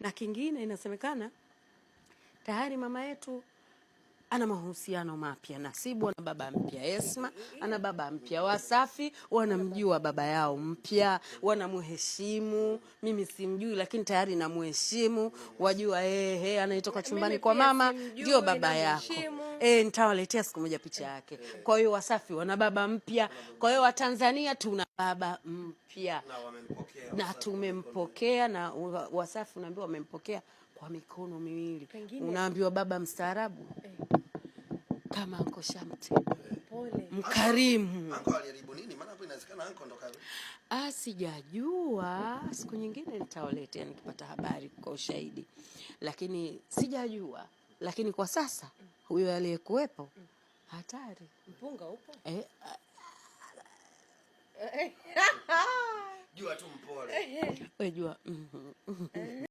Na kingine inasemekana tayari mama yetu ana mahusiano mapya. Nasibu ana baba mpya, Esma ana baba mpya, Wasafi wanamjua baba yao mpya, wanamheshimu. Mimi simjui lakini tayari namheshimu. Wajua anaitoka chumbani kwa mama ndio baba yako. Nitawaletea siku moja picha yake. Kwa hiyo Wasafi wana baba mpya. Kwa hiyo Watanzania tuna baba mpya. Na tumempokea, na Wasafi unaambiwa wamempokea kwa mikono miwili. Unaambiwa baba mstaarabu kama Anko Shamte. Pole. Mkarimu. Anko aliharibu nini? Maana hapo inawezekana Anko ndo karibu. Sijajua. Siku nyingine nitawaletea nikipata habari kwa ushahidi. Lakini sijajua. Lakini kwa sasa huyo aliyekuwepo hatari. Mpunga upo? Jua tu mpole. Wewe jua.